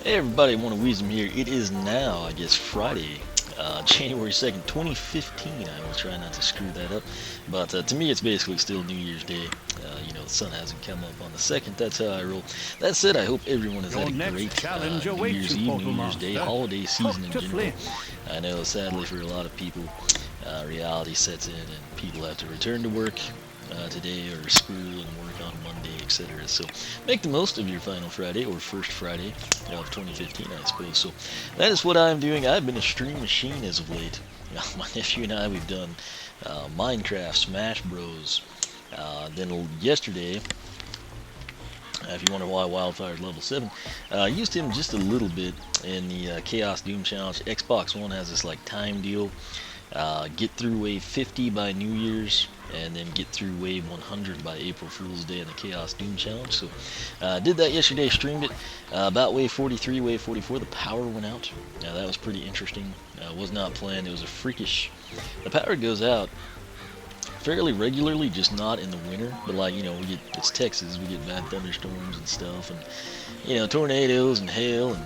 Hey everybody, One of Wisdom here. It is now, I guess, Friday, January 2nd, 2015. I will try not to screw that up. But to me, it's basically still New Year's Day. The sun hasn't come up on the 2nd. That's how I roll. That said, I hope everyone has had a great New Year's Eve, New Year's Day, holiday season in general. I know, sadly, for a lot of people, reality sets in and people have to return to work today or school and work on Monday, etc. So make the most of your final Friday or first Friday of 2015, I suppose. So that is what I'm doing. I've been a stream machine as of late. My nephew and I, we've done Minecraft, Smash Bros. Then yesterday, if you wonder why Wildfire's level 7, I used him just a little bit in the Chaos Doom Challenge. Xbox One has this like time deal. Get through wave 50 by New Year's, and then get through wave 100 by April Fool's Day in the Chaos Doom Challenge. So did that yesterday, streamed it. About wave 43, wave 44, the power went out. Now that was pretty interesting. Was not planned. It was a freakish... The power goes out fairly regularly, just not in the winter. But like, it's Texas, we get bad thunderstorms and stuff, and tornadoes and hail and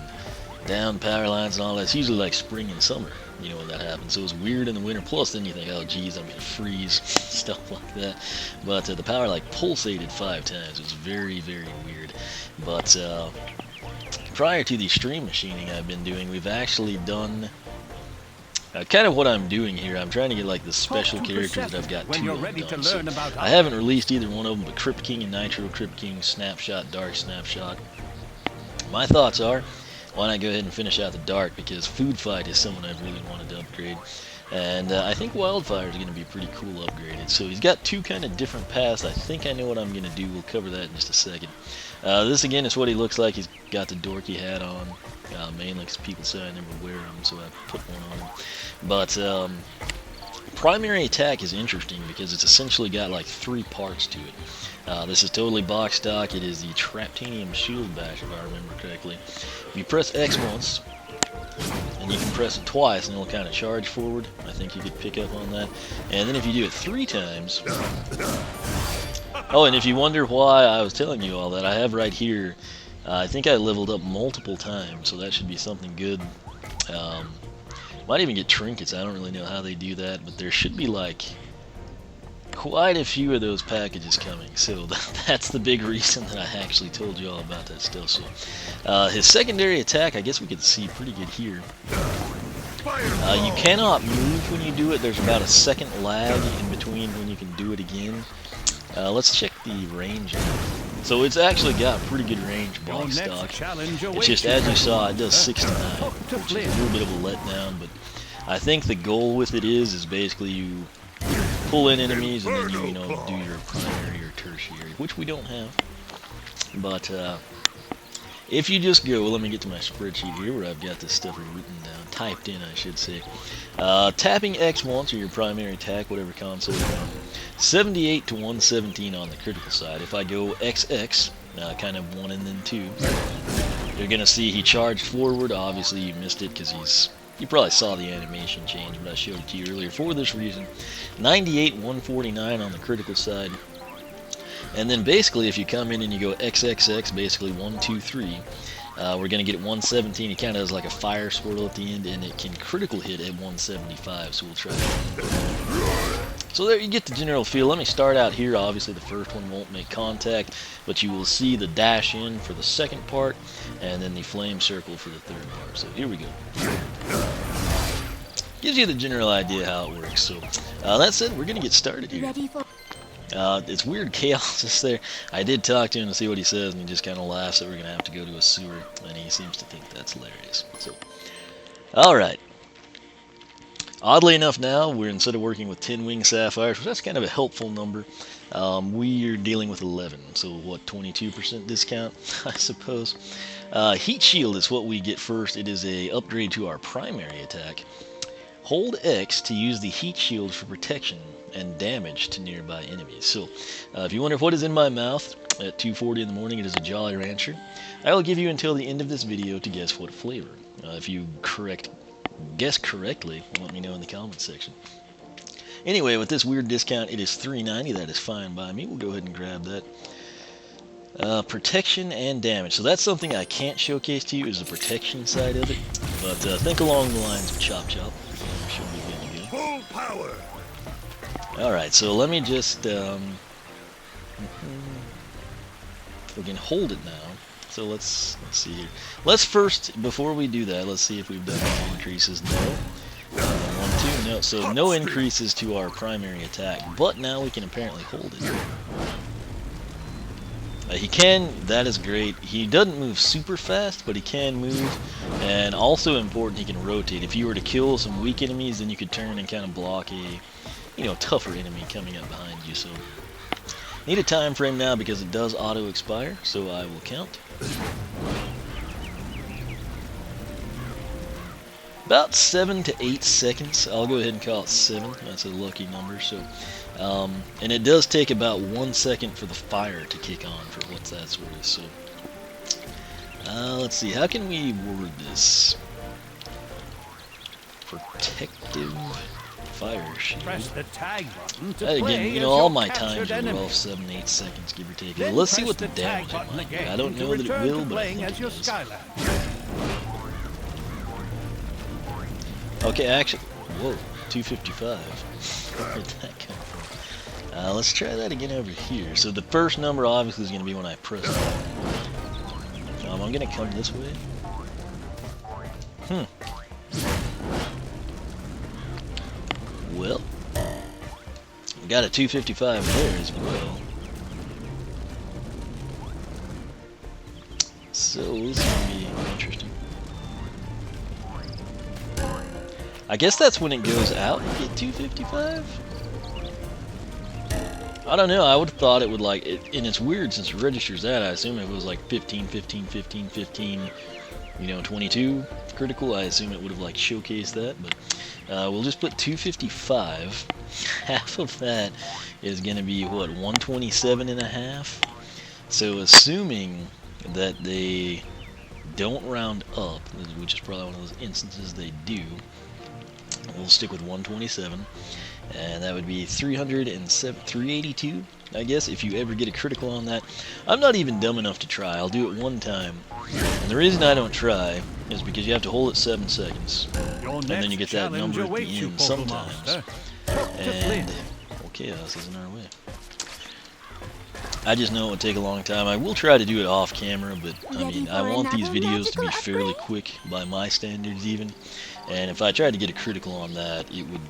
down power lines and all that. It's usually like spring and summer, when that happens. So it was weird in the winter. Plus, then you think, oh, geez, I'm gonna freeze, stuff like that. But the power like pulsated 5 times. It was very, very weird. But prior to the stream machining I've been doing, we've actually done kind of what I'm doing here. I'm trying to get like the special characters that I've got 2 of them done. So I haven't released either one of them, but Crypt King and Nitro Crypt King, Snapshot, Dark Snapshot. My thoughts are, why not go ahead and finish out the Dark, because Food Fight is someone I've really wanted to upgrade. And I think Wildfire is going to be pretty cool upgraded. So he's got 2 kind of different paths. I think I know what I'm going to do. We'll cover that in just a second. This again is what he looks like. He's got the dorky hat on, mainly because people say I never wear them, so I put one on him. But primary attack is interesting because it's essentially got like 3 parts to it. This is totally box stock. It is the Traptanium Shield Bash, if I remember correctly. If you press X once, and you can press it twice, and it'll kind of charge forward. I think you could pick up on that. And then if you do it 3 times... Oh, and if you wonder why I was telling you all that, I have right here, I think I leveled up multiple times, so that should be something good. Might even get trinkets. I don't really know how they do that, but there should be like quite a few of those packages coming, so that's the big reason that I actually told you all about that stuff. So his secondary attack, I guess we could see pretty good here. You cannot move when you do it. There's about a second lag in between when you can do it again. Let's check the range. So it's actually got pretty good range box stock. It's just, as you saw, it does 69, which is a little bit of a letdown, but I think the goal with it is basically you pull in enemies and then you do your primary or tertiary, which we don't have. But if you just go, well, let me get to my spreadsheet here where I've got this stuff written down, typed in, I should say. Tapping X once or your primary attack, whatever console you're on, 78 to 117 on the critical side. If I go XX, kind of 1 and then 2, you're going to see he charged forward. Obviously, you missed it because you probably saw the animation change, but I showed it to you earlier for this reason. 98, 149 on the critical side. And then basically, if you come in and you go XXX, basically 1, 2, 3, we're going to get 117. It kind of has like a fire swirl at the end, and it can critical hit at 175, so we'll try that. So there you get the general feel. Let me start out here. Obviously, the first one won't make contact, but you will see the dash in for the second part, and then the flame circle for the third part. So here we go. Gives you the general idea how it works. So that said, we're going to get started here. It's weird chaos is there. I did talk to him to see what he says, and he just kind of laughs that we're going to have to go to a sewer, and he seems to think that's hilarious. So, alright. Oddly enough now, we're instead of working with 10 wing sapphires, which that's kind of a helpful number, we are dealing with 11. So what, 22% discount, I suppose. Heat shield is what we get first. It is a upgrade to our primary attack. Hold X to use the heat shield for protection and damage to nearby enemies. So, if you wonder what is in my mouth at 2:40 in the morning, it is a Jolly Rancher. I will give you until the end of this video to guess what flavor. If you guess correctly, let me know in the comments section. Anyway, with this weird discount, it is $3.90. That is fine by me. We'll go ahead and grab that. Protection and damage. So that's something I can't showcase to you, is the protection side of it. But think along the lines of Chop Chop. Should be good to go. Full power. Alright, so let me just... we can hold it now. So let's see here. Let's first, before we do that, let's see if we've done any increases. No. 1, 2, no. So no increases to our primary attack. But now we can apparently hold it. He can, that is great. He doesn't move super fast, but he can move. And also important, he can rotate. If you were to kill some weak enemies, then you could turn and kind of block a, tougher enemy coming up behind you. So, need a time frame now because it does auto expire, so I will count. About 7 to 8 seconds. I'll go ahead and call it 7. That's a lucky number. So, and it does take about 1 second for the fire to kick on for what that's worth. So, let's see. How can we word this? Protective fire shield. Press the tag button to Again, play all my times are 12, 7, 8 seconds, give or take. Then Let's see press what the the tag damage it button might be. again I don't to know that it return will, to but I playing think as it your does. Skylanders. Okay, actually, whoa, 255. Where did that come from? Let's try that again over here. So the first number obviously is going to be when I press it. I'm going to come this way. Well, we got a 255 there as well. So this is going to be interesting. I guess that's when it goes out, you get 255? I don't know, I would have thought it would and it's weird since it registers that, I assume if it was like 15, 15, 15, 15, 22 critical, I assume it would have showcased that, but we'll just put 255. Half of that is going to be, what, 127 and a half? So assuming that they don't round up, which is probably one of those instances they do, we'll stick with 127, and that would be 382, I guess, if you ever get a critical on that. I'm not even dumb enough to try. I'll do it one time, and the reason I don't try is because you have to hold it 7 seconds, and then you get that number at the end sometimes, and chaos isn't our way. I just know it would take a long time. I will try to do it off camera, but I want these videos to be fairly quick by my standards even. And if I tried to get a critical on that, it would...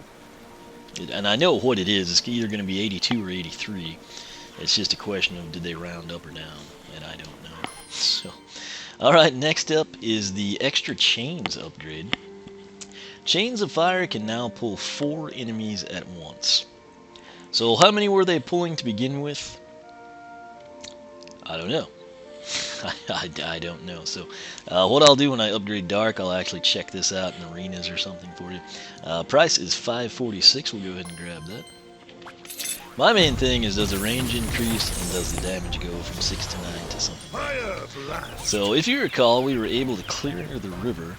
and I know what it is. It's either going to be 82 or 83. It's just a question of did they round up or down, and I don't know. So, alright, next up is the Extra Chains upgrade. Chains of Fire can now pull 4 enemies at once. So how many were they pulling to begin with? I don't know. I don't know. So what I'll do when I upgrade Dark, I'll actually check this out in arenas or something for you. Price is $5.46. We'll go ahead and grab that. My main thing is, does the range increase and does the damage go from 6 to 9 to something? So if you recall, we were able to clear the river.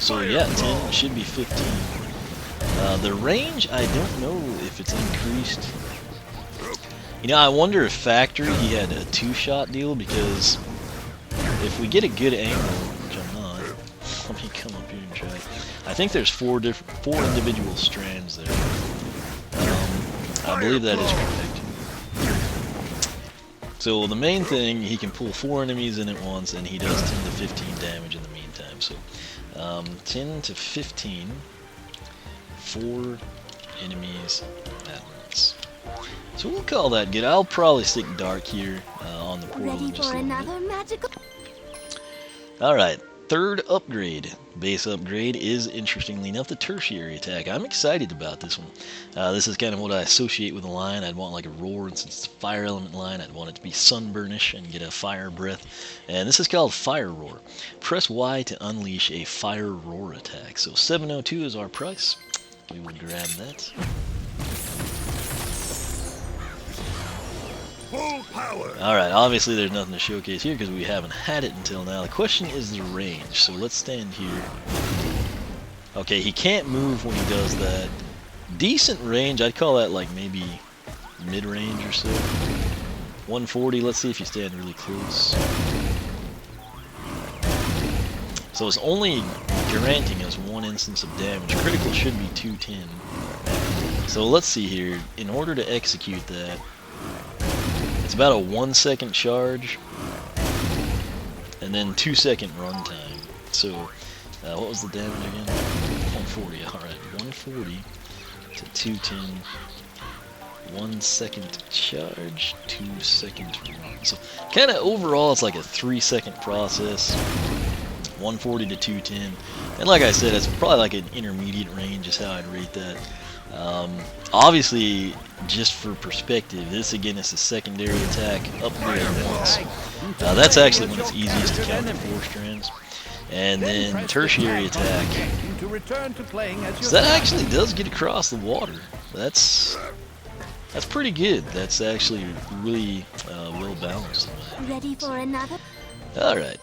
So yeah, 10, it should be 15. The range, I don't know if it's increased. I wonder if Factory, he had a 2-shot deal, because if we get a good angle, which I'm not, let me come up here and try it. I think there's 4 individual strands there. I believe that is correct. So the main thing, he can pull 4 enemies in at once, and he does 10 to 15 damage in the meantime. So 10 to 15, 4 enemies at once. So we'll call that good. I'll probably stick Dark here on the portal. Ready for another magical? Alright, third upgrade, base upgrade, is interestingly enough the Tertiary Attack. I'm excited about this one. This is kind of what I associate with the line. I'd want like a roar, and since it's a fire element line, I'd want it to be sunburnish and get a fire breath. And this is called Fire Roar. Press Y to unleash a Fire Roar attack. So 702 is our price. We will grab that. Alright, obviously there's nothing to showcase here because we haven't had it until now. The question is the range, so let's stand here. Okay, he can't move when he does that. Decent range, I'd call that like maybe mid-range or so. 140, let's see if you stand really close. So it's only granting us 1 instance of damage. Critical should be 210. So let's see here. In order to execute that, it's about a 1 second charge and then 2 second runtime. So what was the damage again? 140. Alright, 140 to 210. 1 second charge, 2 second run. So kind of overall it's like a 3 second process. 140 to 210. And like I said, it's probably like an intermediate range is how I'd rate that. Obviously, just for perspective, this again is a secondary attack upgrade once. That's actually when it's easiest to counter 4 strands. And then tertiary attack. So that actually does get across the water. That's pretty good. That's actually really well balanced. Ready for another? Alright.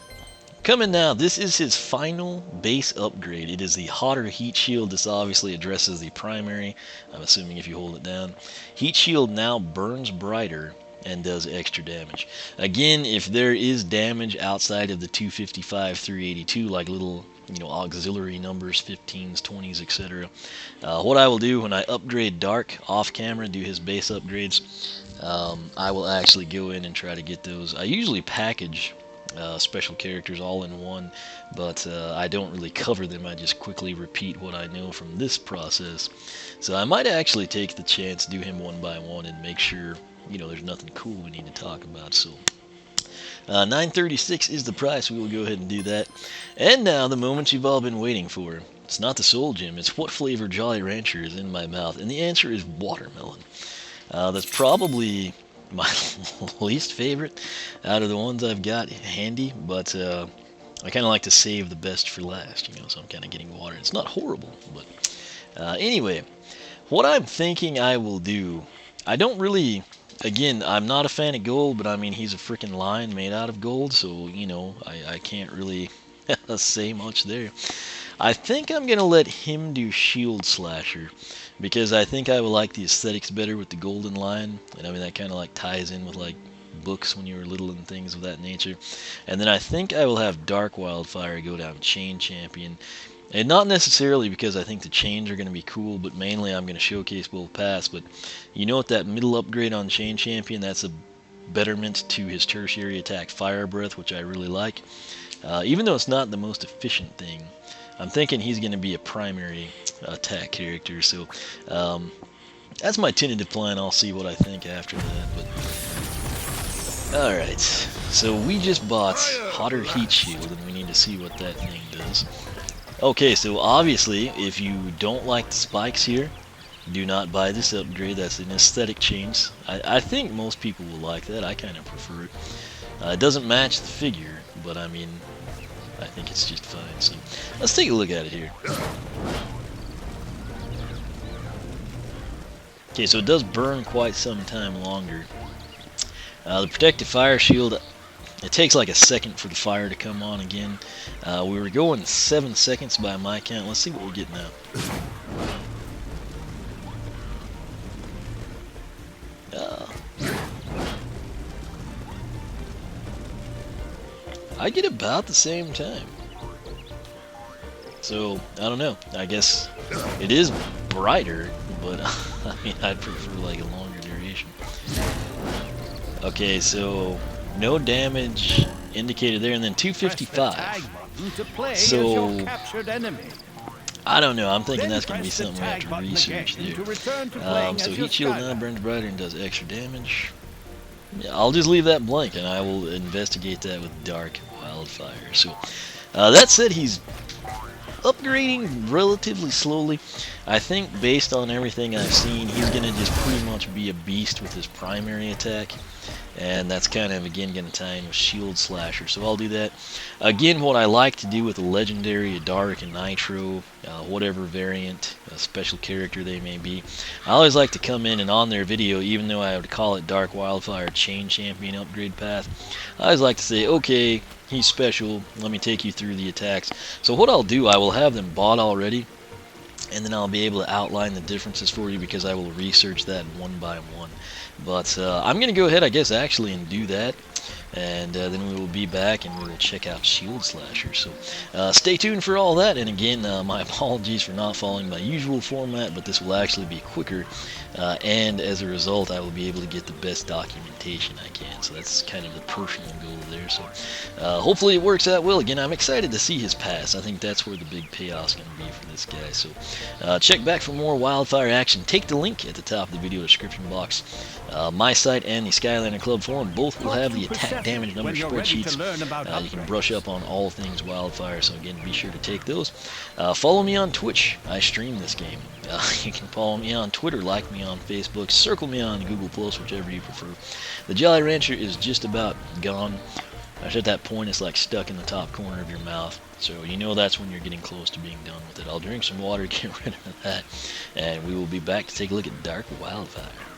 Coming now, this is his final base upgrade. It is the hotter heat shield. This obviously addresses the primary, I'm assuming if you hold it down. Heat shield now burns brighter and does extra damage. Again, if there is damage outside of the 255, 382, like little auxiliary numbers, 15s, 20s, etc. What I will do when I upgrade Dark off camera, do his base upgrades, I will actually go in and try to get those. I usually package special characters all in one, but I don't really cover them. I just quickly repeat what I know from this process. So I might actually take the chance, do him one by one, and make sure there's nothing cool we need to talk about. So $9.36 is the price. We will go ahead and do that. And now the moment you've all been waiting for. It's not the Soul Gem. It's what flavor Jolly Rancher is in my mouth, and the answer is watermelon. That's probably my least favorite out of the ones I've got handy, but I kind of like to save the best for last, so I'm kind of getting water. It's not horrible, but anyway, what I'm thinking I will do, I don't really, again, I'm not a fan of gold, but I mean, he's a freaking lion made out of gold, so, I can't really say much there. I think I'm going to let him do Shield Slasher, because I think I will like the aesthetics better with the golden lion, and I mean that kind of like ties in with like books when you were little and things of that nature. And then I think I will have Dark Wildfire go down Chain Champion, and not necessarily because I think the chains are going to be cool, but mainly I'm going to showcase both paths. But with that middle upgrade on Chain Champion, that's a betterment to his Tertiary Attack Fire Breath, which I really like. Even though it's not the most efficient thing, I'm thinking he's going to be a primary attack character, so that's my tentative plan. I'll see what I think after that. But alright, so we just bought Hotter Heat Shield, and we need to see what that thing does. Okay, so obviously, if you don't like the spikes here, do not buy this upgrade. That's an aesthetic change. I think most people will like that. I kind of prefer it. It doesn't match the figure, but I mean, I think it's just fine. So let's take a look at it here. Okay, so it does burn quite some time longer. The protective fire shield, it takes like a second for the fire to come on again. We were going 7 seconds by my count. Let's see what we're getting now. I get about the same time. So, I don't know. I guess it is brighter, but I mean, I'd prefer like a longer duration. Okay, so no damage indicated there, and then 255. So, I don't know. I'm thinking that's going to be something we have to research there. So heat shield now burns brighter and does extra damage. Yeah, I'll just leave that blank, and I will investigate that with Dark Wildfire. So, that said, he's upgrading relatively slowly. I think based on everything I've seen, he's going to just pretty much be a beast with his primary attack. And that's kind of, again, going to tie in with Shield Slasher. So I'll do that. Again, what I like to do with a Legendary, a Dark, a Nitro, whatever variant, a special character they may be, I always like to come in and on their video, even though I would call it Dark Wildfire Chain Champion Upgrade Path, I always like to say, okay, he's special, let me take you through the attacks. So what I'll do, I will have them bought already, and then I'll be able to outline the differences for you because I will research that one by one. But I'm going to go ahead, I guess, actually, and do that. And then we will be back and we will check out Shield Slasher. So stay tuned for all that. And again, my apologies for not following my usual format, but this will actually be quicker. And as a result, I will be able to get the best documentation I can. So that's kind of the personal goal there. So hopefully it works out well. Again, I'm excited to see his pass. I think that's where the big payoff's going to be for this guy. So check back for more Wildfire action. Take the link at the top of the video description box. My site and the Skylander Club forum both will have the attack damage number spreadsheets. You can brush up on all things Wildfire, so again, be sure to take those. Follow me on Twitch. I stream this game. You can follow me on Twitter, like me on Facebook, circle me on Google+, whichever you prefer. The Jolly Rancher is just about gone. At that point, it's like stuck in the top corner of your mouth. So you know that's when you're getting close to being done with it. I'll drink some water to get rid of that. And we will be back to take a look at Dark Wildfire.